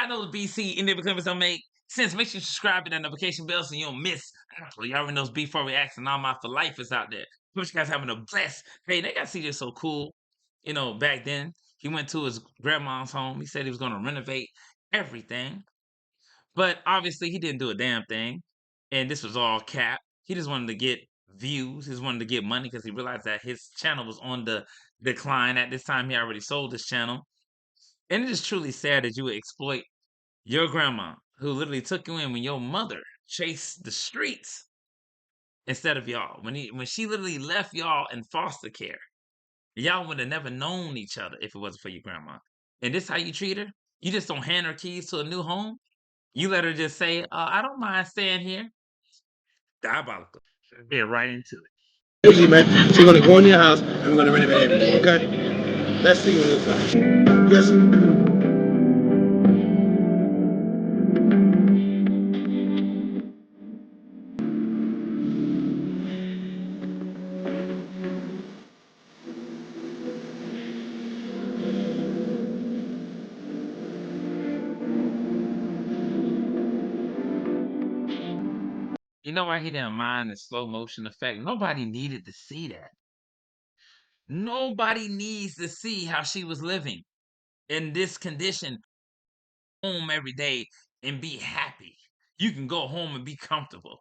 I know BC and the comments don't make sense. Make sure you subscribe to that notification bell so you don't miss. Y'all already knows before reaction. All my for life is out there. Hope you guys having a blessed. Hey, they got CJ so cool. You know, back then he went to his grandma's home. He said he was going to renovate everything, but obviously he didn't do a damn thing. And this was all cap. He just wanted to get views. He just wanted to get money because he realized that his channel was on the decline. At this time, he already sold his channel. And it is truly sad that you would exploit your grandma, who literally took you in when your mother chased the streets instead of y'all. When she literally left y'all in foster care, y'all would have never known each other if it wasn't for your grandma. And this how you treat her? You just don't hand her keys to a new home? You let her just say, I don't mind staying here. Diabolical. Get right into it. Easy, man. So you're gonna go in your house and we're gonna renovate everything, okay? Let's see what it looks like. Yes. You know why he didn't mind the slow motion effect? Nobody needed to see that. Nobody needs to see how she was living in this condition, home every day and be happy. You can go home and be comfortable.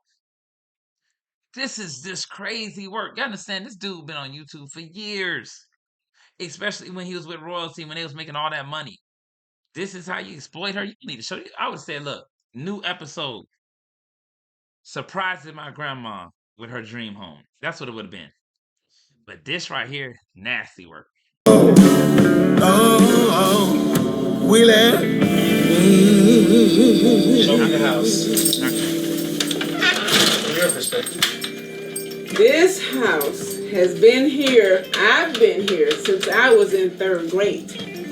This is just crazy work. You understand? This dude been on YouTube for years, especially when he was with Royalty, when they was making all that money. This is how you exploit her. You need to show you. I would say, look, new episode, surprising my grandma with her dream home. That's what it would have been. But this right here, nasty work. Oh, we let. Show me the house. From your perspective. This house has been here. I've been here since I was in 3rd grade.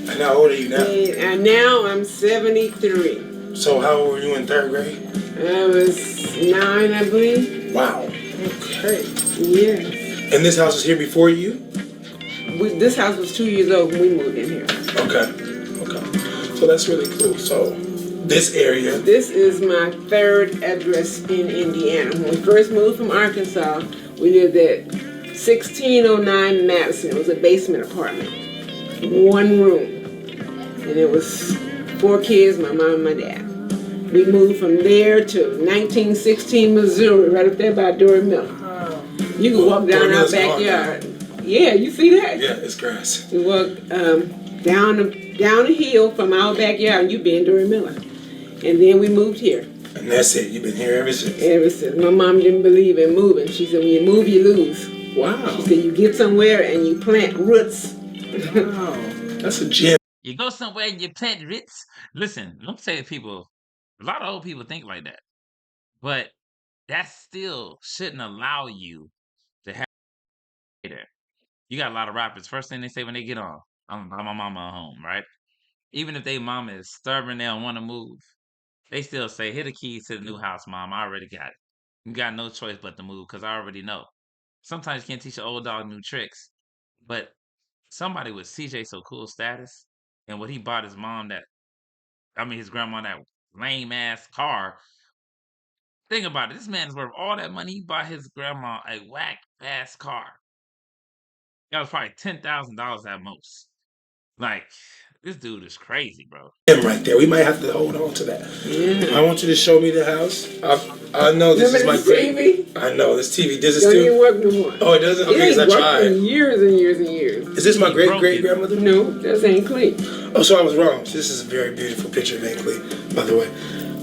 And how old are you now? And now I'm 73. So how old were you in 3rd grade? I was 9, I believe. Wow. Okay. Yes. And this house was here before you? This house was 2 years old when we moved in here. Okay. Okay. So that's really cool. So this area. This is my 3rd address in Indiana. When we first moved from Arkansas, we lived at 1609 Madison. It was a basement apartment. 1 room. And it was 4 kids, my mom and my dad. We moved from there to 1916 Missouri, right up there by Dory Miller. You can walk down our backyard. Yeah, you see that? Yeah, it's grass. We walk down a hill from our backyard, and you be in Dory Miller. And then we moved here. And that's it. You've been here ever since. Ever since. My mom didn't believe in moving. She said, when you move, you lose. Wow. She said, you get somewhere and you plant roots. Wow. That's a gem. You go somewhere and you plant roots. Listen, let me tell you, people, a lot of old people think like that. But that still shouldn't allow you to have there. You got a lot of rappers. First thing they say when they get on, I'm my mama home, right? Even if they mama is stubborn, they don't want to move. They still say, here the keys to the new house, mom. I already got it. You got no choice but to move because I already know. Sometimes you can't teach an old dog new tricks. But somebody with CJ So Cool status and what he bought his mom his grandma that lame ass car. Think about it. This man's worth all that money. He bought his grandma a whack ass car. That was probably $10,000 at most. Like, this dude is crazy, bro. Right there. We might have to hold on to that. Yeah. I want you to show me the house. I know this is my great. TV? I know this TV. Does it Don't still even work no more. Oh, it doesn't? Okay, It ain't because I worked tried. in years and years and years. Is this my great grandmother? No, that's Aunt Clee. Oh, so I was wrong. This is a very beautiful picture of Aunt Clee, by the way.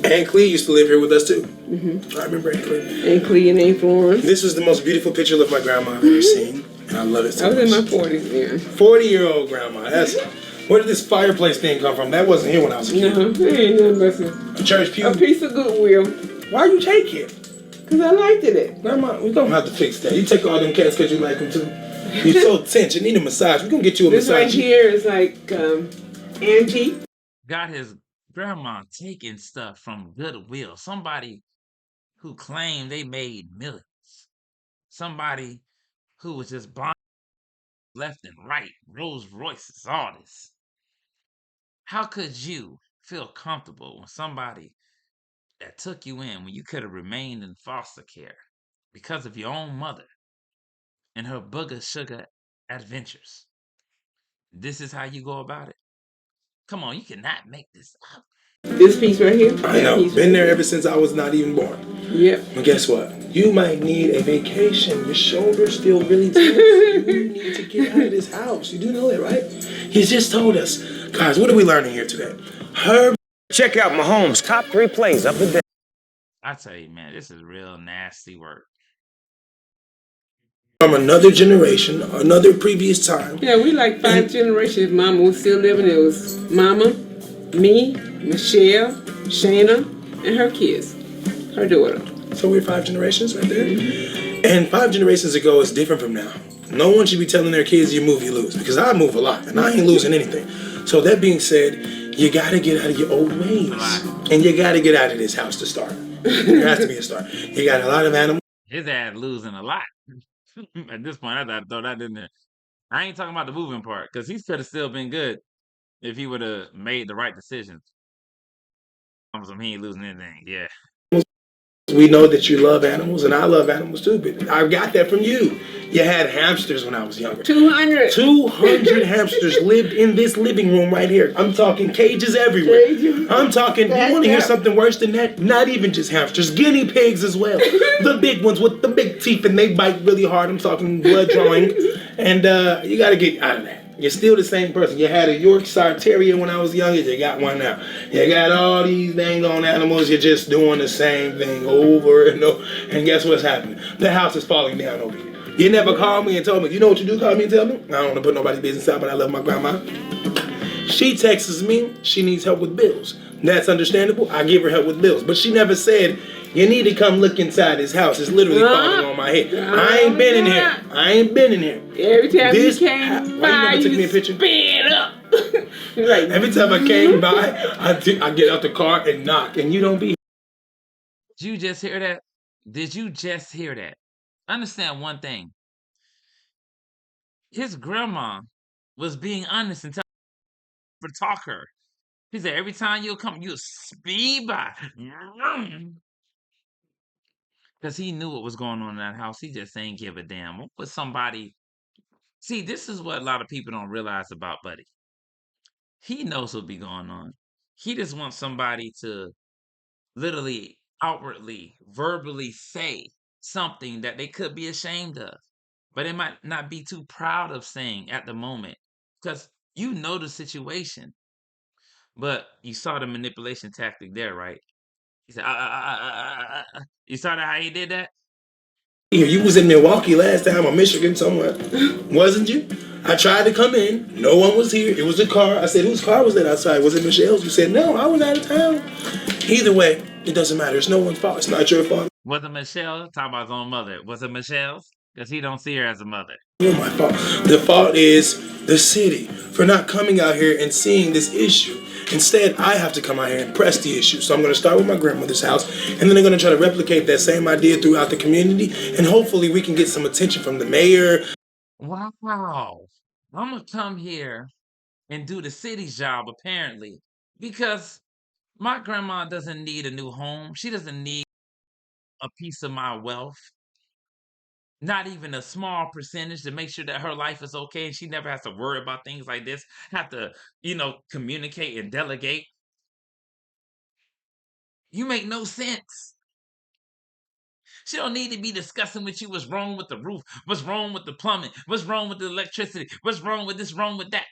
Aunt Clee used to live here with us too. Mm-hmm. I remember Aunt Clee. Aunt Clee and Aunt Florence. This was the most beautiful picture of my grandma I've ever seen, and I love it so much. I was in my 40s then. 40-year-old grandma. That's where did this fireplace thing come from? That wasn't here when I was a kid. No, it ain't nothing but A church pew. a piece of Goodwill. Why you take it? Because I liked it. Grandma, we don't have to fix that. You take all them cats because you like them too. You're so tense. You need a massage. We're going to get you a This massage. right here is like antique. Got his grandma taking stuff from Goodwill. Somebody who claimed they made millions. Somebody who was just buying left and right. Rolls Royces, all this. How could you feel comfortable when somebody that took you in when you could have remained in foster care because of your own mother and her booger sugar adventures. This is how you go about it. Come on, you cannot make this up. This piece right here. I know. Been there ever since I was not even born. Yep. But guess what? You might need a vacation. Your shoulder's still really tense. You need to get out of this house. You do know that, right? He's just told us. Guys, what are we learning here today? Check out Mahomes' top 3 plays of the day. I tell you, man, this is real nasty work. From another generation, another previous time. Yeah, we like 5 generations. Mama was still living. It was Mama, me, Michelle, Shayna, and her kids, her daughter. So we're 5 generations right there. And 5 generations ago is different from now. No one should be telling their kids you move, you lose. Because I move a lot, and I ain't losing anything. So that being said, you got to get out of your old ways. And you got to get out of this house to start. There has to be a start. You got a lot of animals. His ass losing a lot. At this point, I thought throw that in there. I ain't talking about the moving part, because he could have still been good if he would have made the right decisions. He ain't losing anything. Yeah. We know that you love animals, and I love animals too, but I got that from you. You had hamsters when I was younger. 200. 200 hamsters lived in this living room right here. I'm talking cages everywhere. Cages. I'm talking, you want to hear something worse than that? Not even just hamsters, guinea pigs as well. The big ones with the big teeth, and they bite really hard. I'm talking blood drawing. And you got to get out of that. You're still the same person. You had a Yorkshire Terrier when I was younger. You got one now. You got all these dang on animals. You're just doing the same thing over and over. And guess what's happening? The house is falling down over here. You never called me and told me. You know what you do? Call me and tell me. I don't want to put nobody's business out, but I love my grandma. She texts me. She needs help with bills. That's understandable. I give her help with bills. But she never said, you need to come look inside this house. It's literally falling on my head. I ain't been in here. I ain't been in here. Every time you came by, took me a picture? Sped up. Like, every time I came by, I get out the car and knock, and you don't be. Did you just hear that? Did you just hear that? Understand one thing. His grandma was being honest and telling her to talk her. He said, every time you'll come, you'll speed by. Because he knew what was going on in that house. He just ain't give a damn. But somebody... See, this is what a lot of people don't realize about Buddy. He knows what'll be going on. He just wants somebody to literally, outwardly, verbally say something that they could be ashamed of. But they might not be too proud of saying at the moment. Because you know the situation. But you saw the manipulation tactic there, right? He said, You saw that how he did that? You was in Milwaukee last time or Michigan somewhere, wasn't you? I tried to come in. No one was here. It was a car. I said, whose car was that outside? Was it Michelle's? You said, no, I was out of town. Either way, it doesn't matter. It's no one's fault. It's not your fault. Was it Michelle? Talk about his own mother. Was it Michelle's? Because he don't see her as a mother. It's my fault. The fault is the city for not coming out here and seeing this issue. Instead, I have to come out here and press the issue. So I'm going to start with my grandmother's house, and then I'm going to try to replicate that same idea throughout the community, and hopefully we can get some attention from the mayor. Wow. I'm going to come here and do the city's job, apparently, because my grandma doesn't need a new home. She doesn't need a piece of my wealth. Not even a small percentage to make sure that her life is okay and she never has to worry about things like this, have to, communicate and delegate. You make no sense. She don't need to be discussing with you what's wrong with the roof, what's wrong with the plumbing, what's wrong with the electricity, what's wrong with this, wrong with that.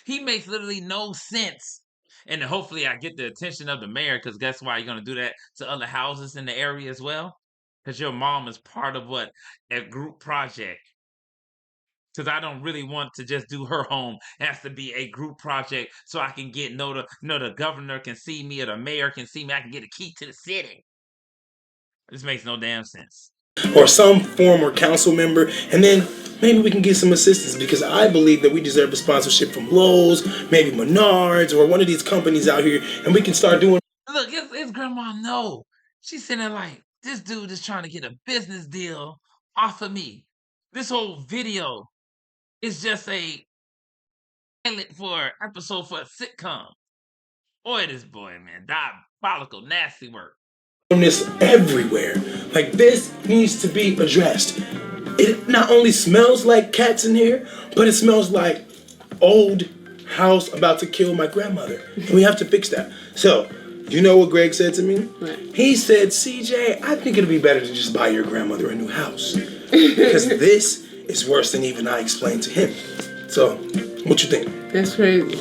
He makes literally no sense. And hopefully I get the attention of the mayor, because guess why you're going to do that to other houses in the area as well? Because your mom is part of what? A group project. Because I don't really want to just do her home. It has to be a group project so I can get the governor can see me or the mayor can see me. I can get a key to the city. This makes no damn sense. Or some former council member, and then maybe we can get some assistance, because I believe that we deserve a sponsorship from Lowe's, maybe Menards, or one of these companies out here, and we can start doing. Look, his grandma know. She's sitting there like, this dude is trying to get a business deal off of me. This whole video is just a pilot for an episode for a sitcom. Boy, this boy, man, diabolical, nasty work. This everywhere. Like this needs to be addressed. It not only smells like cats in here, but it smells like old house about to kill my grandmother. And we have to fix that. So, you know what Greg said to me? Right. He said, CJ, I think it'd be better to just buy your grandmother a new house. Because this is worse than even I explained to him. So, what you think? That's crazy.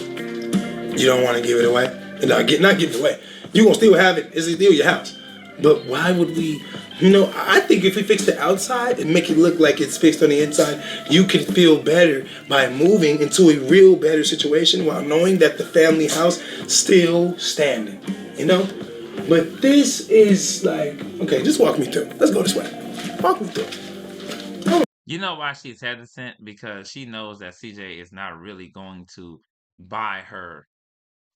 You don't want to give it away? Not give it away. You gonna still have it. It's still your house. But why would we? I think if we fix the outside and make it look like it's fixed on the inside, you can feel better by moving into a real better situation while knowing that the family house still standing. But this is like, okay, just walk me through. Let's go this way. Walk me through. You know why she's hesitant? Because she knows that CJ is not really going to buy her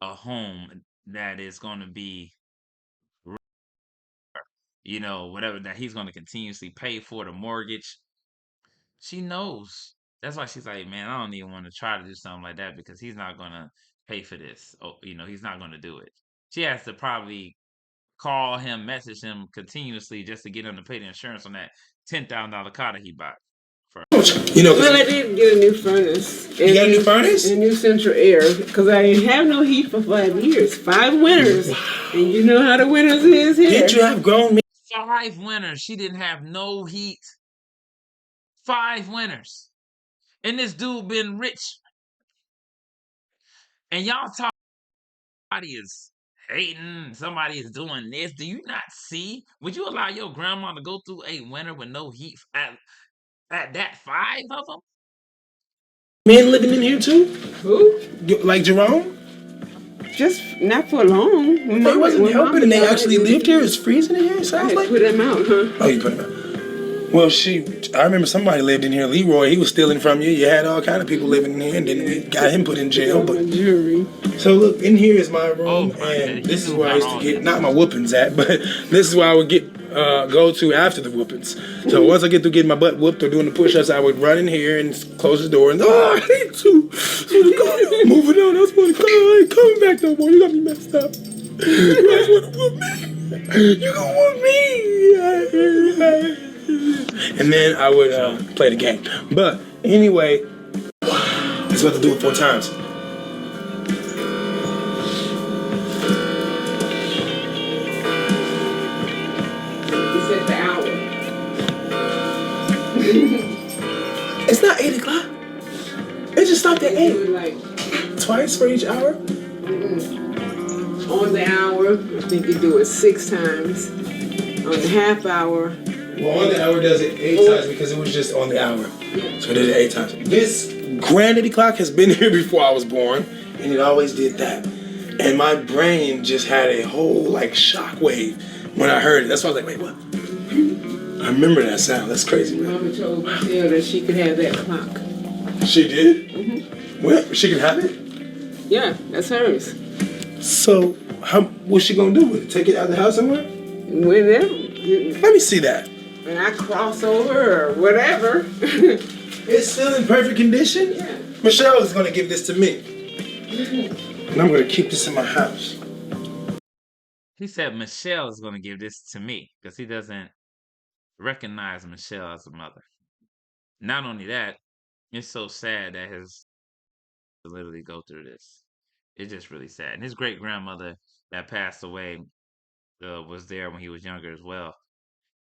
a home that is going to be, whatever, that he's going to continuously pay for the mortgage. She knows. That's why she's like, man, I don't even want to try to do something like that because he's not going to pay for this. Oh, he's not going to do it. She has to probably call him, message him continuously just to get him to pay the insurance on that $10,000 car that he bought. Well, I did get a new furnace. You got a new furnace? And a new central air because I didn't have no heat for 5 years. 5 winters. Wow. And you know how the winters is here. Did you have grown men? 5 winters. She didn't have no heat. 5 winters. And this dude been rich. And y'all talk, somebody is hating, somebody is doing this. Do you not see? Would you allow your grandma to go through a winter with no heat at that 5 of them? Men living in here too? Who? Like Jerome? Just not for long. When They wasn't helping and they actually lived here. It's freezing in here, it sounds like. Put them out, huh? Oh, you put them out. Well, I remember somebody lived in here. Leroy, he was stealing from you. You had all kind of people living in here, and then we got him put in jail. But jury. So look, in here is my room, Oh, and this is where I used to get not my whoopings at, but this is where I would go to after the whoopings. So once I get through getting my butt whooped or doing the push-ups, I would run in here and close the door and I hate you. Moving on, I was going to call. I ain't coming back no more. You got me messed up. You guys want to whoop me? You gonna whoop me? And then I would play the game. But anyway, that's what to do it 4 times. It's not 8 o'clock. It just stopped at 8. Like, twice for each hour? On the hour, I think you do it 6 times. On the half hour. Well, on the hour does it 8 times because it was just on the hour. So it did it 8 times. This granddaddy clock has been here before I was born, and it always did that. And my brain just had a whole shockwave when I heard it. That's why I was like, wait, what? I remember that sound. That's crazy, man. Mama told Michelle that she could have that clock. She did? Mm-hmm. Well, she can have it? Yeah, that's hers. So, what's she gonna do with it? Take it out of the house somewhere? Whenever. Let me see that. When I cross over or whatever. It's still in perfect condition? Yeah. Michelle is gonna give this to me. And I'm gonna keep this in my house. He said Michelle is going to give this to me because he doesn't recognize Michelle as a mother. Not only that, it's so sad that his to literally go through this. It's just really sad. And his great grandmother that passed away was there when he was younger as well,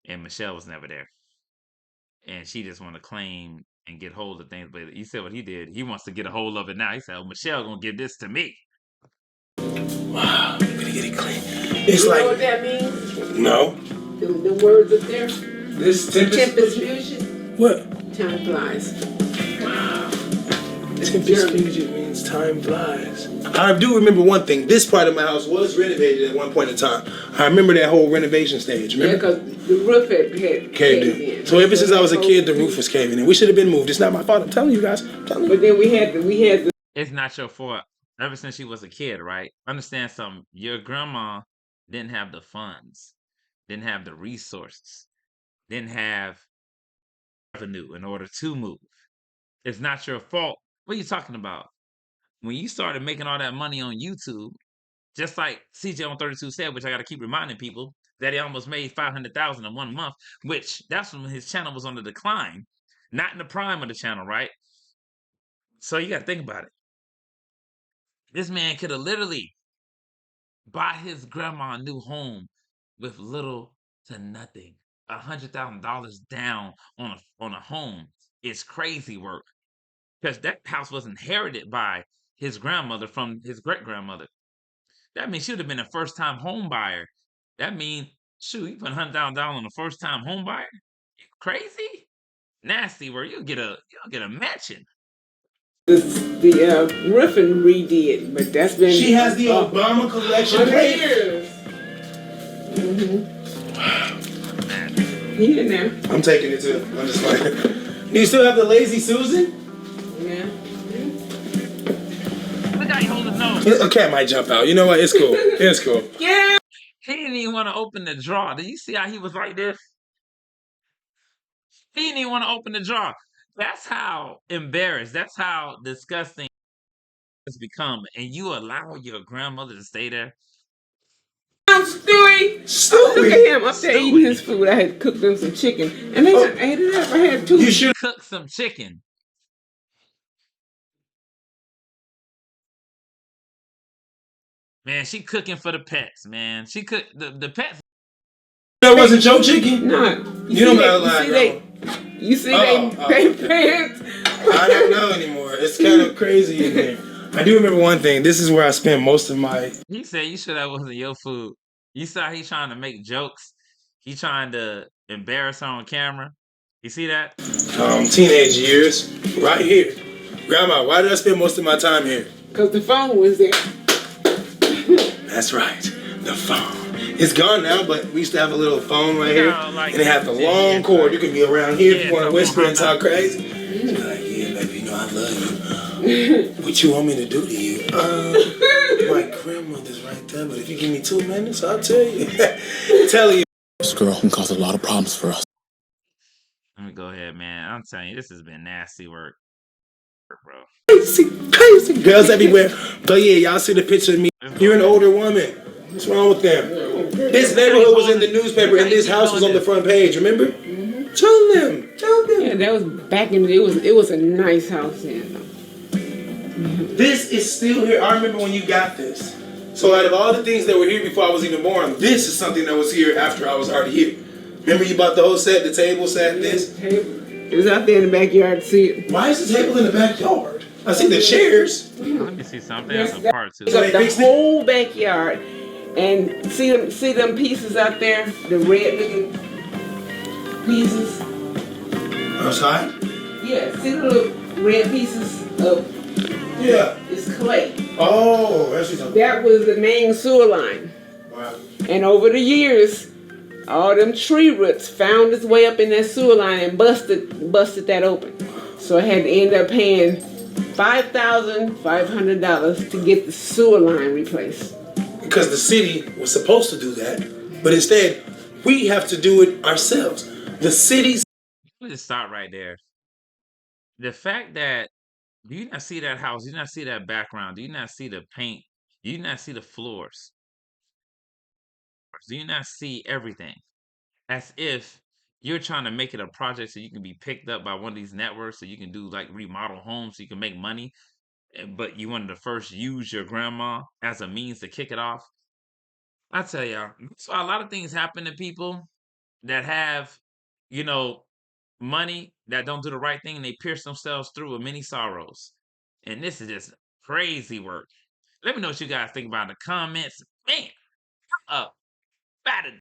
and Michelle was never there. And she just want to claim and get hold of things. But you said what he did. He wants to get a hold of it now. He said, "Oh, Michelle gonna give this to me." Wow, I'm gonna get it clean. It's you like know what that means? No. The words up there. This Tempest fusion. What? Time flies. Wow. Tempest fusion means time flies. I do remember one thing. This part of my house was renovated at one point in time. I remember that whole renovation stage. Remember? Yeah, because the roof had caved in. So ever since I was a kid, the roof was caving in. We should have been moved. It's not my fault. I'm telling you guys. I'm telling you. But then we had the. It's not your fault. Ever since she was a kid, right? Understand something. Your grandma didn't have the funds, didn't have the resources, didn't have revenue in order to move. It's not your fault. What are you talking about? when you started making all that money on YouTube, just like CJ on 32 said, which I got to keep reminding people that he almost made 500,000 in 1 month, which that's when his channel was on the decline, not in the prime of the channel, right? So you got to think about it. This man could have literally bought his grandma a new home with little to nothing. $100,000 down on a home is crazy work because that house was inherited by his grandmother from his great grandmother. That means she would have been a first time home buyer. That means, shoot, you put $100,000 on a first time home buyer? You crazy? Nasty work. You'll get a mansion. The Griffin redid, but that's been. She has the Obama collection 100 plate. years. He in there. I'm taking it too. I'm just like, do you still have the Lazy Susan? Yeah. Look how he hold his nose. A cat might jump out. You know what? It's cool. It's cool. Yeah. He didn't even want to open the drawer. Did you see how he was like this? He didn't even want to open the drawer. That's how embarrassed. That's how disgusting it's become. And you allow your grandmother to stay there? Stewie. Stewie. Look at him up there eating his food. I had cooked them some chicken, and they ate it up. I had two. You should cook some chicken. Man, she cooking for the pets, man. She cook the pets. That wasn't your chicken? No. You don't gotta lie, You see Oh, they pants. I don't know anymore. It's kind of crazy in there. I do remember one thing. This is where I spent most of my. He said you sure that wasn't your food. You saw he trying to make jokes. He trying to embarrass her on camera. You see that? Teenage years, right here. Grandma, why did I spend most of my time here? Because the phone was there. That's right, the phone. It's gone now, but we used to have a little phone right here, like, and it had the long cord. You could be around here if you want to whisper and talk crazy. You'd be like, yeah, baby, you know I love you. What you want me to do to you? My grandmother's right there, but if you give me 2 minutes, I'll tell you. Tell you. This girl can cause a lot of problems for us. Let me go ahead, man. I'm telling you, this has been nasty work, bro. Crazy girls everywhere. But yeah, y'all see the picture of me. You're an older woman. What's wrong with them? This neighborhood was in the newspaper, and this house was on the front page. Remember? Tell them. Yeah, that was back in the. It was a nice house then. This is still here. I remember when you got this. So out of all the things that were here before I was even born, this is something that was here after I was already here. Remember you bought the whole set, the table set, this? It was out there in the backyard to see it. Why is the table in the backyard? I see the chairs. Let me see something. There's a part two. So the whole backyard, and see them pieces out there, the red looking pieces. Outside? Yeah, see the little red pieces of. Yeah. It's clay. Oh, that's what you're talking That was the main sewer line. about. Wow. And over the years, all them tree roots found its way up in that sewer line and busted that open. So I had to end up paying $5,500 to get the sewer line replaced. Because the city was supposed to do that, but instead, we have to do it ourselves. The city's. Let me just stop right there. The fact that do you not see that house? Do you not see that background? Do you not see the paint? Do you not see the floors? Do you not see everything? As if you're trying to make it a project so you can be picked up by one of these networks so you can do like remodel homes so you can make money. But you wanted to first use your grandma as a means to kick it off. I tell y'all, so a lot of things happen to people that have, money that don't do the right thing and they pierce themselves through with many sorrows. And this is just crazy work. Let me know what you guys think about in the comments. Man, up. Batted.